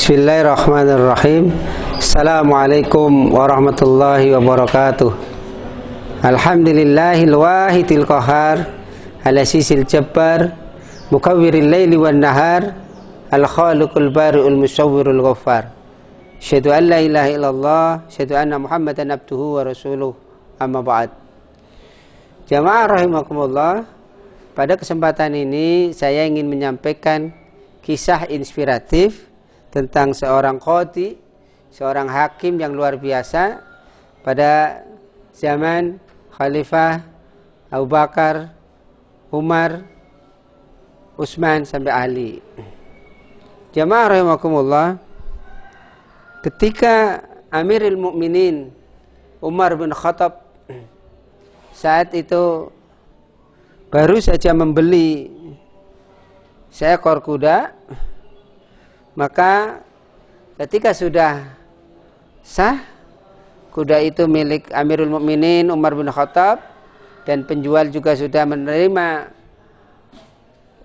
Bismillahirrahmanirrahim. Assalamualaikum warahmatullahi wabarakatuh. Alhamdulillahil wahidil qahar, al-asisil jabbar, mukawwiril laili wan nahar, al-khaliqul bari'ul musawwirul ghaffar. Asyhadu an la ilaha illallah, asyhadu anna Muhammadan abduhu wa rasuluh. Amma ba'd. Jamaah rahimakumullah, pada kesempatan ini saya ingin menyampaikan kisah inspiratif tentang seorang qadhi, seorang hakim yang luar biasa pada zaman Khalifah Abu Bakar, Umar, Utsman sampai Ali. Jamaah rahimakumullah, ketika Amirul Mukminin Umar bin Khattab saat itu baru saja membeli seekor kuda, maka ketika sudah sah kuda itu milik Amirul Mukminin Umar bin Khattab dan penjual juga sudah menerima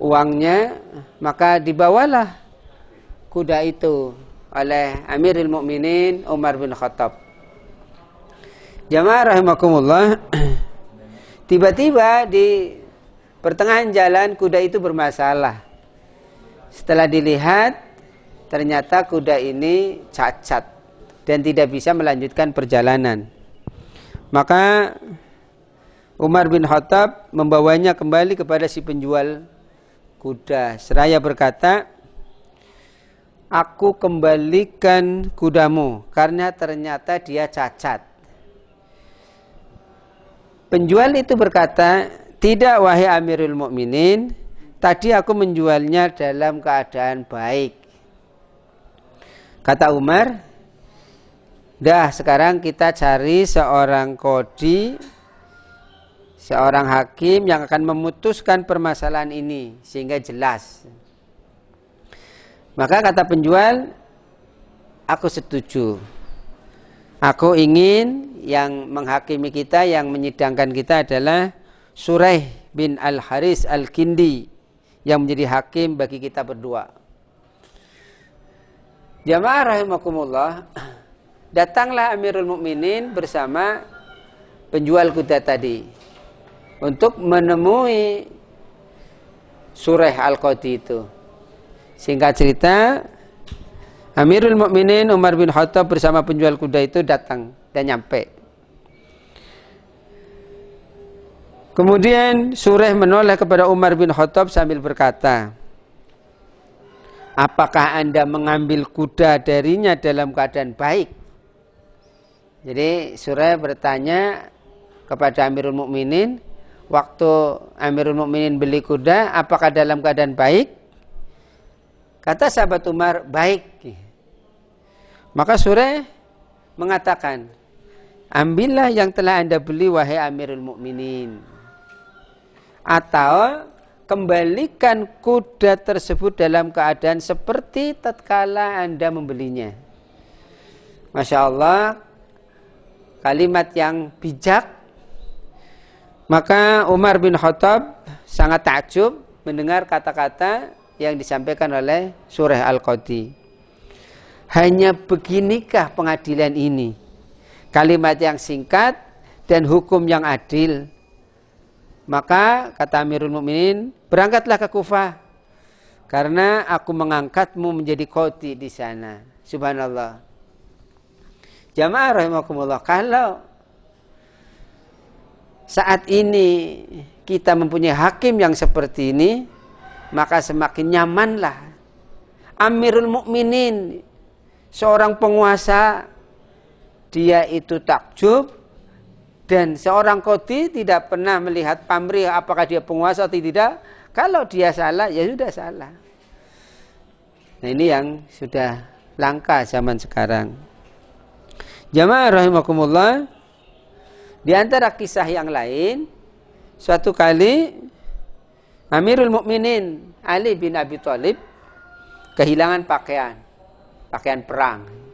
uangnya, maka dibawalah kuda itu oleh Amirul Mukminin Umar bin Khattab. Jamaah rahimakumullah, tiba-tiba di pertengahan jalan kuda itu bermasalah. Setelah dilihat, ternyata kuda ini cacat dan tidak bisa melanjutkan perjalanan. Maka Umar bin Khattab membawanya kembali kepada si penjual kuda seraya berkata, "Aku kembalikan kudamu karena ternyata dia cacat." Penjual itu berkata, "Tidak wahai Amirul Mukminin, tadi aku menjualnya dalam keadaan baik." Kata Umar, "Dah, sekarang kita cari seorang qadhi, seorang hakim yang akan memutuskan permasalahan ini sehingga jelas." Maka kata penjual, "Aku setuju. Aku ingin yang menghakimi kita, yang menyidangkan kita adalah Suraih bin Al-Haris Al-Kindi yang menjadi hakim bagi kita berdua." Jamaah rahimakumullah, datanglah Amirul Mukminin bersama penjual kuda tadi untuk menemui Suraih Al-Qadhi itu. Singkat cerita, Amirul Mukminin Umar bin Khattab bersama penjual kuda itu datang dan nyampe. Kemudian Suraih menoleh kepada Umar bin Khattab sambil berkata, "Apakah Anda mengambil kuda darinya dalam keadaan baik?" Jadi Suraih bertanya kepada Amirul Mukminin, waktu Amirul Mukminin beli kuda, apakah dalam keadaan baik? Kata sahabat Umar, "Baik." Maka Suraih mengatakan, "Ambillah yang telah Anda beli wahai Amirul Mukminin, atau kembalikan kuda tersebut dalam keadaan seperti tatkala Anda membelinya." Masya Allah, kalimat yang bijak. Maka Umar bin Khattab sangat takjub mendengar kata-kata yang disampaikan oleh Suraih Al-Qadhi. Hanya beginikah pengadilan ini? Kalimat yang singkat dan hukum yang adil. Maka kata Amirul Mukminin, "Berangkatlah ke Kufah karena aku mengangkatmu menjadi qadhi di sana." Subhanallah. Jamaah rahimakumullah, kalau saat ini kita mempunyai hakim yang seperti ini, maka semakin nyamanlah. Amirul Mukminin, seorang penguasa, dia itu takjub. Dan seorang qadhi tidak pernah melihat pamrih apakah dia penguasa atau tidak. Kalau dia salah, ya sudah salah. Nah, ini yang sudah langka zaman sekarang. Jamaah rahimakumullah, di antara kisah yang lain, suatu kali Amirul Mukminin Ali bin Abi Thalib kehilangan pakaian perang.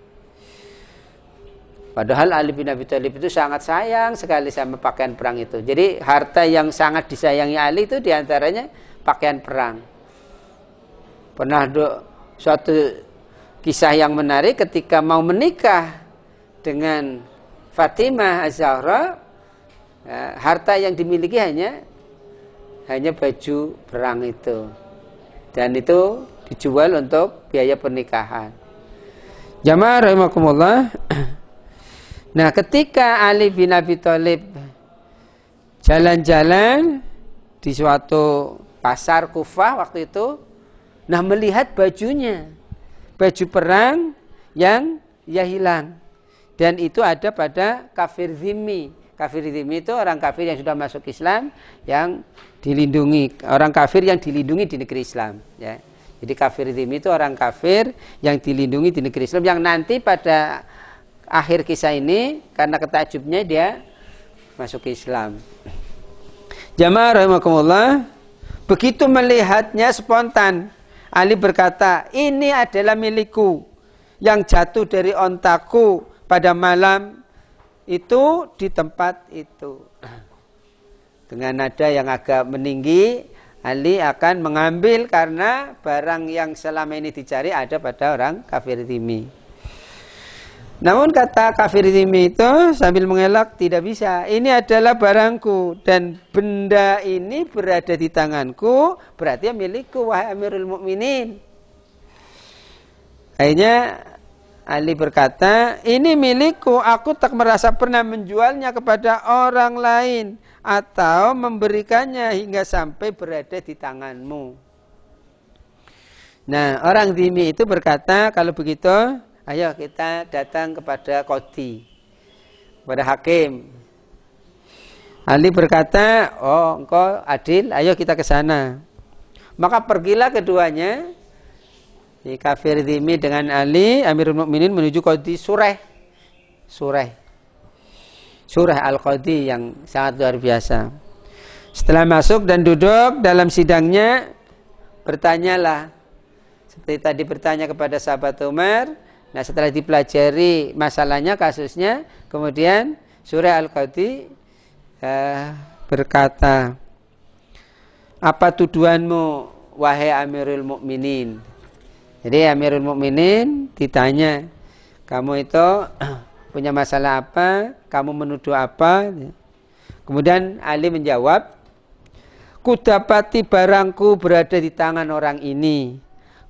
Padahal Ali bin Abi Thalib itu sangat sayang sekali sama pakaian perang itu. Jadi harta yang sangat disayangi Ali itu diantaranya pakaian perang. Pernah suatu kisah yang menarik ketika mau menikah dengan Fatimah Az-Zahra, harta yang dimiliki hanya baju perang itu, dan itu dijual untuk biaya pernikahan. Jamaah rahimakumullah. Nah, ketika Ali bin Abi Thalib jalan-jalan di suatu pasar Kufah waktu itu, nah melihat bajunya, baju perang yang hilang, dan itu ada pada kafir zimmi. Kafir zimmi itu orang kafir yang sudah masuk Islam, yang dilindungi, orang kafir yang dilindungi di negeri Islam, ya. Jadi kafir zimmi itu orang kafir yang dilindungi di negeri Islam, yang nanti pada akhir kisah ini karena ketakjubnya dia masuk Islam. Jamaah rahimakumullah, begitu melihatnya spontan Ali berkata, ini adalah milikku yang jatuh dari ontaku pada malam itu di tempat itu. Dengan nada yang agak meninggi, Ali akan mengambil karena barang yang selama ini dicari ada pada orang kafir zimmi. Namun kata kafir zimmi itu sambil mengelak, tidak bisa. Ini adalah barangku dan benda ini berada di tanganku, berarti milikku wahai Amirul Mukminin. Akhirnya Ali berkata, ini milikku, aku tak merasa pernah menjualnya kepada orang lain atau memberikannya hingga sampai berada di tanganmu. Nah, orang zimmi itu berkata, kalau begitu, ayo kita datang kepada qadhi, kepada hakim. Ali berkata, oh engkau adil, ayo kita ke sana. Maka pergilah keduanya, di kafir zimmi dengan Ali, Amirul Mukminin menuju qadhi Surah Al-Qadhi yang sangat luar biasa. Setelah masuk dan duduk dalam sidangnya, bertanyalah. Seperti tadi bertanya kepada sahabat Umar. Nah, setelah dipelajari masalahnya, kasusnya, kemudian Surah Al-Qadhi berkata, apa tuduhanmu wahai Amirul Mukminin? Jadi Amirul Mukminin ditanya, kamu itu punya masalah apa? Kamu menuduh apa? Kemudian Ali menjawab, kudapati barangku berada di tangan orang ini.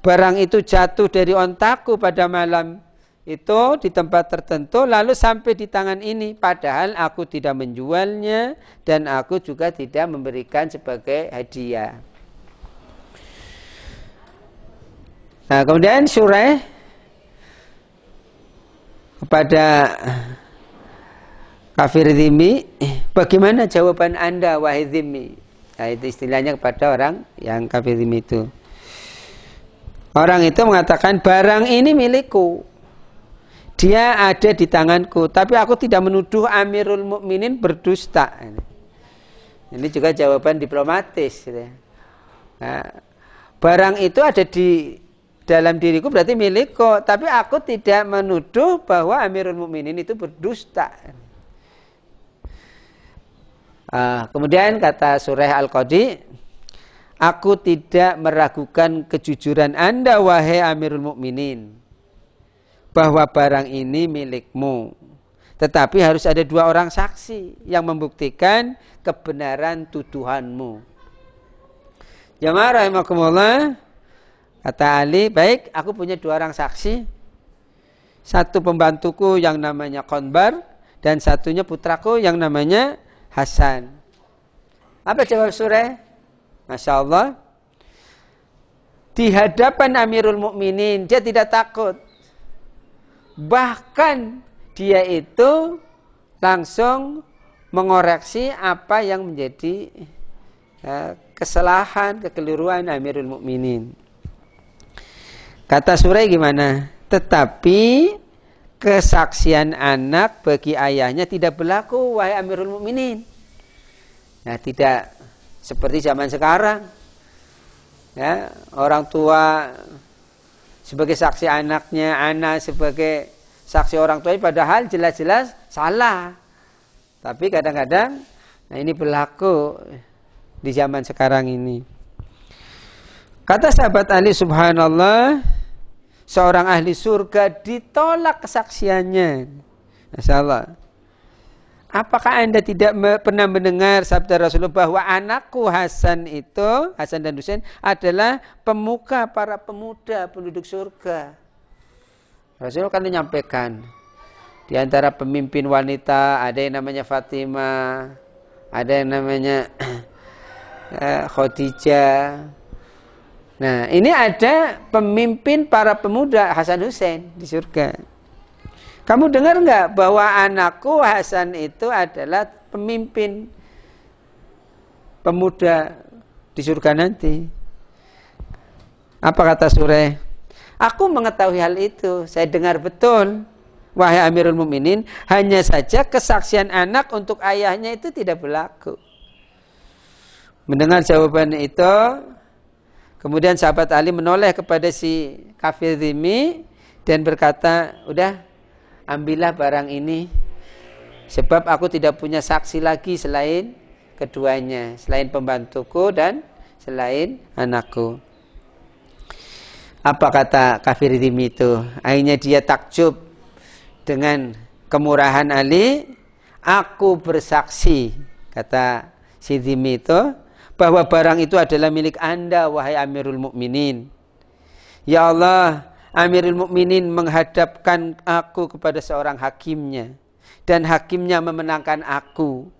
Barang itu jatuh dari ontaku pada malam itu di tempat tertentu, lalu sampai di tangan ini. Padahal aku tidak menjualnya dan aku juga tidak memberikan sebagai hadiah. Nah, kemudian Surah kepada kafir zimmi, bagaimana jawaban Anda wahai zimmi? Nah, itu istilahnya kepada orang yang kafir zimmi itu. Orang itu mengatakan, barang ini milikku, dia ada di tanganku, tapi aku tidak menuduh Amirul Mukminin berdusta. Ini juga jawaban diplomatis. Nah, barang itu ada di dalam diriku, berarti milikku, tapi aku tidak menuduh bahwa Amirul Mukminin itu berdusta. Kemudian kata Surah Al-Qadhi, aku tidak meragukan kejujuran Anda wahai Amirul Mukminin bahwa barang ini milikmu, tetapi harus ada 2 orang saksi yang membuktikan kebenaran tuduhanmu. Jamaah rahimakumullah, kata Ali, baik, aku punya 2 orang saksi, satu pembantuku yang namanya Qanbar dan satunya putraku yang namanya Hasan. Apa jawab Surah? Masya Allah, di hadapan Amirul Mukminin dia tidak takut. Bahkan dia itu langsung mengoreksi apa yang menjadi kesalahan, kekeliruan Amirul Mukminin. Kata Surah gimana? Tetapi kesaksian anak bagi ayahnya tidak berlaku wahai Amirul Mukminin. Nah, tidak seperti zaman sekarang, ya, orang tua sebagai saksi anaknya, anak sebagai saksi orang tuanya, padahal jelas-jelas salah. Tapi kadang-kadang, nah ini berlaku di zaman sekarang ini. Kata sahabat Ali, subhanallah, seorang ahli surga ditolak kesaksiannya. Masya Allah. Apakah Anda tidak pernah mendengar sabda Rasulullah bahwa anakku Hasan itu, Hasan dan Husain, adalah pemuka para pemuda penduduk surga. Rasulullah kan menyampaikan, di antara pemimpin wanita ada yang namanya Fatimah, ada yang namanya Khadijah. Nah, ini ada pemimpin para pemuda Hasan Husain di surga. Kamu dengar nggak bahwa anakku Hasan itu adalah pemimpin pemuda di surga nanti? Apa kata Sureh? Aku mengetahui hal itu. Saya dengar betul. Wahai Amirul Mukminin, hanya saja kesaksian anak untuk ayahnya itu tidak berlaku. Mendengar jawaban itu, kemudian sahabat Ali menoleh kepada si kafir dhimmi dan berkata, udah, ambillah barang ini, sebab aku tidak punya saksi lagi selain keduanya, selain pembantuku dan selain anakku. Apa kata kafir dhimmi itu? Akhirnya dia takjub dengan kemurahan Ali. Aku bersaksi, kata si dhimmi itu, bahwa barang itu adalah milik Anda, wahai Amirul Mukminin. Ya Allah, Amirul Mukminin menghadapkan aku kepada seorang hakimnya, dan hakimnya memenangkan aku.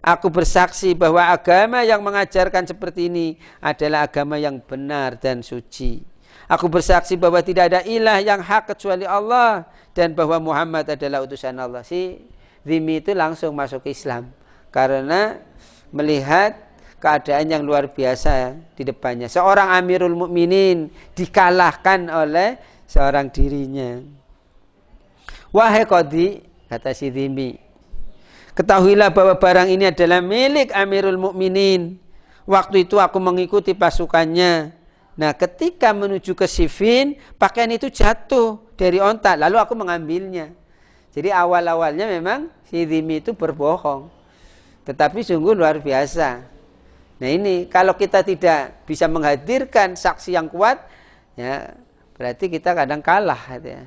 Aku bersaksi bahwa agama yang mengajarkan seperti ini adalah agama yang benar dan suci. Aku bersaksi bahwa tidak ada ilah yang hak kecuali Allah, dan bahwa Muhammad adalah utusan Allah. Si dhimmi itu langsung masuk Islam karena melihat keadaan yang luar biasa di depannya. Seorang Amirul Mukminin dikalahkan oleh seorang dirinya. Wahai Qadhi, kata si dhimmi, ketahuilah bahwa barang ini adalah milik Amirul Mukminin. Waktu itu aku mengikuti pasukannya. Nah, ketika menuju ke Siffin, pakaian itu jatuh dari onta, lalu aku mengambilnya. Jadi awal-awalnya memang si dhimmi itu berbohong, tetapi sungguh luar biasa. Nah ini, kalau kita tidak bisa menghadirkan saksi yang kuat, ya berarti kita kadang kalah. Ya.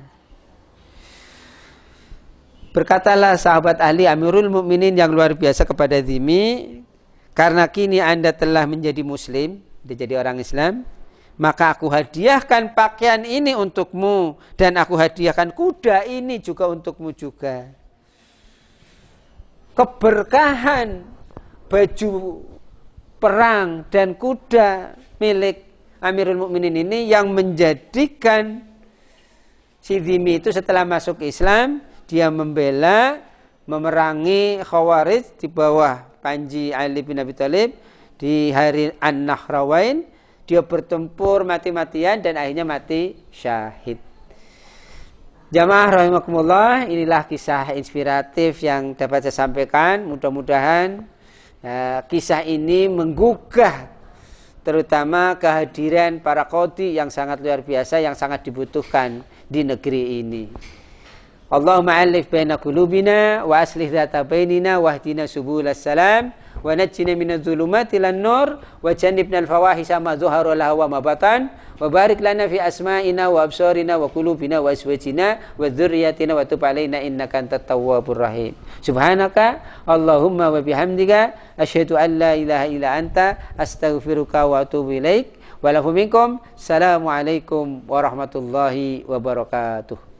Berkatalah sahabat Ali Amirul Mukminin yang luar biasa kepada dhimmi, karena kini Anda telah menjadi Muslim, jadi orang Islam, maka aku hadiahkan pakaian ini untukmu, dan aku hadiahkan kuda ini juga untukmu juga. Keberkahan baju perang dan kuda milik Amirul Mukminin ini yang menjadikan si dhimmi itu setelah masuk Islam, dia membela, memerangi Khawarij di bawah Panji Ali bin Abi Thalib di hari An-Nahrawain. Dia bertempur mati-matian dan akhirnya mati syahid. Jamaah rahimakumullah, inilah kisah inspiratif yang dapat saya sampaikan. Mudah-mudahan kisah ini menggugah terutama kehadiran para qadhi yang sangat luar biasa, yang sangat dibutuhkan di negeri ini. Allahumma alif baina qulubina wa aslih dzata bainina wahdina subulas salam wa najjina minadh dhulumati ilan nur wa jannibna al-fawahisha ma dhahara laha wa ma batan wa barik lana fi asma'ina wa absarina wa qulubina wa azwajina wa dzurriyyatina wa tub alaina innaka antat tawwabur rahim. Subhanaka Allahumma wa bihamdika asyhadu an la ilaha illa anta astaghfiruka wa atubu ilaik. Wa lakum minkum. Assalamualaikum warahmatullahi wabarakatuh.